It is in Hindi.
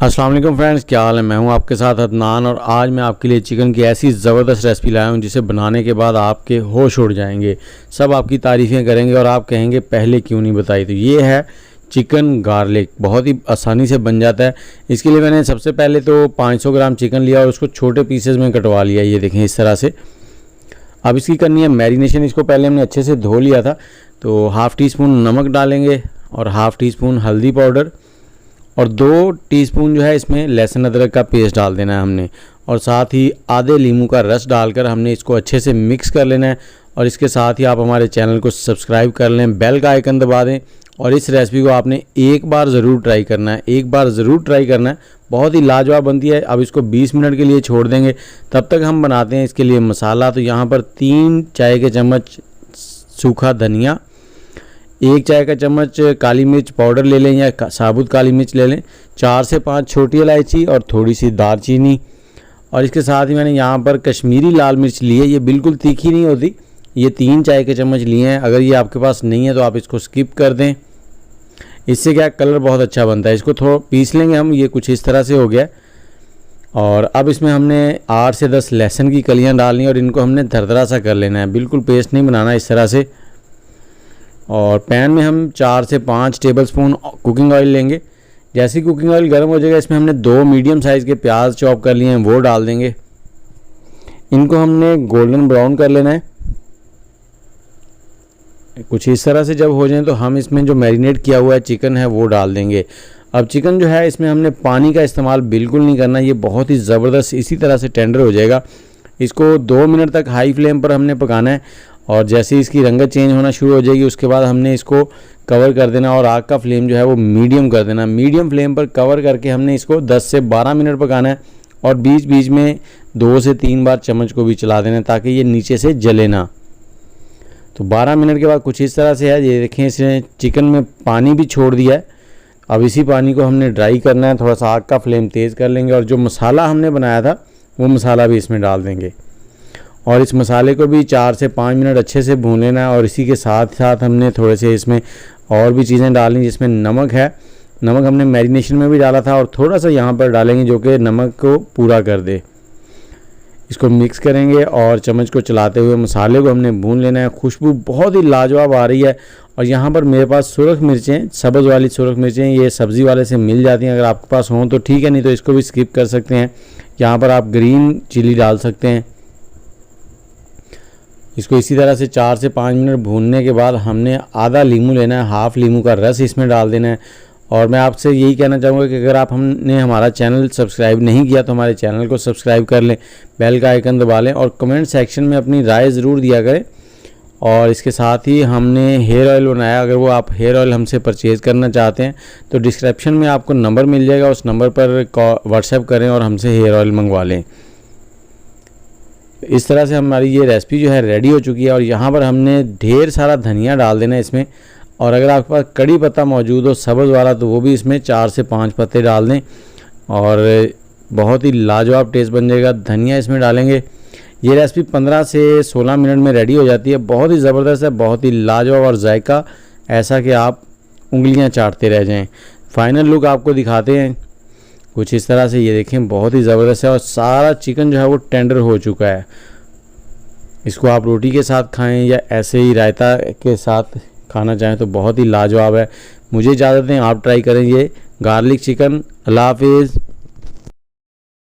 अस्सलाम वालेकुम फ्रेंड्स, क्या हाल है। मैं हूं आपके साथ अदनान और आज मैं आपके लिए चिकन की ऐसी ज़बरदस्त रेसिपी लाया हूं जिसे बनाने के बाद आपके होश उड़ जाएंगे। सब आपकी तारीफ़ें करेंगे और आप कहेंगे पहले क्यों नहीं बताई। तो ये है चिकन गार्लिक, बहुत ही आसानी से बन जाता है। इसके लिए मैंने सबसे पहले तो 500 ग्राम चिकन लिया और उसको छोटे पीसेज में कटवा लिया। ये देखें इस तरह से। अब इसकी करनी है मैरिनेशन। इसको पहले हमने अच्छे से धो लिया था। तो हाफ़ टी स्पून नमक डालेंगे और हाफ़ टी स्पून हल्दी पाउडर और 2 टीस्पून जो है इसमें लहसुन अदरक का पेस्ट डाल देना है हमने, और साथ ही आधे नींबू का रस डालकर हमने इसको अच्छे से मिक्स कर लेना है। और इसके साथ ही आप हमारे चैनल को सब्सक्राइब कर लें, बेल का आइकन दबा दें और इस रेसिपी को आपने एक बार ज़रूर ट्राई करना है, एक बार ज़रूर ट्राई करना है। बहुत ही लाजवाब बनती है। अब इसको 20 मिनट के लिए छोड़ देंगे। तब तक हम बनाते हैं इसके लिए मसाला। तो यहाँ पर 3 चाय के चम्मच सूखा धनिया, 1 चाय का चम्मच काली मिर्च पाउडर ले लें या साबुत काली मिर्च ले लें, 4 से 5 छोटी इलायची और थोड़ी सी दालचीनी। और इसके साथ ही मैंने यहाँ पर कश्मीरी लाल मिर्च ली है। ये बिल्कुल तीखी नहीं होती। ये 3 चाय के चम्मच लिए हैं। अगर ये आपके पास नहीं है तो आप इसको स्किप कर दें। इससे क्या कलर बहुत अच्छा बनता है। इसको थोड़ा पीस लेंगे हम। ये कुछ इस तरह से हो गया। और अब इसमें हमने 8 से 10 लहसुन की कलियाँ डालनी और इनको हमने दरदरा सा कर लेना है। बिल्कुल पेस्ट नहीं बनाना, इस तरह से। और पैन में हम 4 से 5 टेबलस्पून कुकिंग ऑयल लेंगे। जैसे ही कुकिंग ऑयल गर्म हो जाएगा इसमें हमने 2 मीडियम साइज़ के प्याज चॉप कर लिए हैं, वो डाल देंगे। इनको हमने गोल्डन ब्राउन कर लेना है। कुछ इस तरह से जब हो जाए तो हम इसमें जो मैरिनेट किया हुआ है चिकन है वो डाल देंगे। अब चिकन जो है इसमें हमने पानी का इस्तेमाल बिल्कुल नहीं करना। ये बहुत ही ज़बरदस्त इसी तरह से टेंडर हो जाएगा। इसको 2 मिनट तक हाई फ्लेम पर हमने पकाना है। और जैसे ही इसकी रंगत चेंज होना शुरू हो जाएगी उसके बाद हमने इसको कवर कर देना और आग का फ्लेम जो है वो मीडियम कर देना। मीडियम फ्लेम पर कवर करके हमने इसको 10 से 12 मिनट पकाना है। और बीच बीच में 2 से 3 बार चम्मच को भी चला देना ताकि ये नीचे से जले ना। तो 12 मिनट के बाद कुछ इस तरह से है। ये देखें, इसने चिकन में पानी भी छोड़ दिया है। अब इसी पानी को हमने ड्राई करना है। थोड़ा सा आग का फ्लेम तेज़ कर लेंगे और जो मसाला हमने बनाया था वो मसाला भी इसमें डाल देंगे। और इस मसाले को भी 4 से 5 मिनट अच्छे से भून लेना है। और इसी के साथ साथ हमने थोड़े से इसमें और भी चीज़ें डालनी, जिसमें नमक है। नमक हमने मैरिनेशन में भी डाला था और थोड़ा सा यहाँ पर डालेंगे जो कि नमक को पूरा कर दे। इसको मिक्स करेंगे और चम्मच को चलाते हुए मसाले को हमने भून लेना है। खुशबू बहुत ही लाजवाब आ रही है। और यहाँ पर मेरे पास सुरख मिर्चें, सब्ज़ वाली सुरख मिर्चें, ये सब्ज़ी वाले से मिल जाती हैं। अगर आपके पास हों तो ठीक है, नहीं तो इसको भी स्किप कर सकते हैं। यहाँ पर आप ग्रीन चिली डाल सकते हैं। इसको इसी तरह से 4 से 5 मिनट भूनने के बाद हमने आधा नींबू लेना है, हाफ़ नींबू का रस इसमें डाल देना है। और मैं आपसे यही कहना चाहूँगा कि अगर आप हमने हमारा चैनल सब्सक्राइब नहीं किया तो हमारे चैनल को सब्सक्राइब कर लें, बेल का आइकन दबा लें और कमेंट सेक्शन में अपनी राय ज़रूर दिया करें। और इसके साथ ही हमने हेयर ऑयल बनाया। अगर वो आप हेयर ऑयल हमसे परचेज़ करना चाहते हैं तो डिस्क्रिप्शन में आपको नंबर मिल जाएगा, उस नंबर पर व्हाट्सएप करें और हमसे हेयर ऑयल मंगवा लें। इस तरह से हमारी ये रेसिपी जो है रेडी हो चुकी है। और यहाँ पर हमने ढेर सारा धनिया डाल देना है इसमें। और अगर आपके पास कड़ी पत्ता मौजूद हो सब्ज़ वाला तो वो भी इसमें 4 से 5 पत्ते डाल दें और बहुत ही लाजवाब टेस्ट बन जाएगा। धनिया इसमें डालेंगे। ये रेसिपी 15 से 16 मिनट में रेडी हो जाती है। बहुत ही ज़बरदस्त है, बहुत ही लाजवाब और जायका ऐसा कि आप उंगलियाँ चाटते रह जाएँ। फाइनल लुक आपको दिखाते हैं कुछ इस तरह से। ये देखें, बहुत ही ज़बरदस्त है और सारा चिकन जो है वो टेंडर हो चुका है। इसको आप रोटी के साथ खाएं या ऐसे ही रायता के साथ खाना चाहें तो बहुत ही लाजवाब है। मुझे इजाज़त दें, आप ट्राई करें ये गार्लिक चिकन। अल्लाह हाफिज़।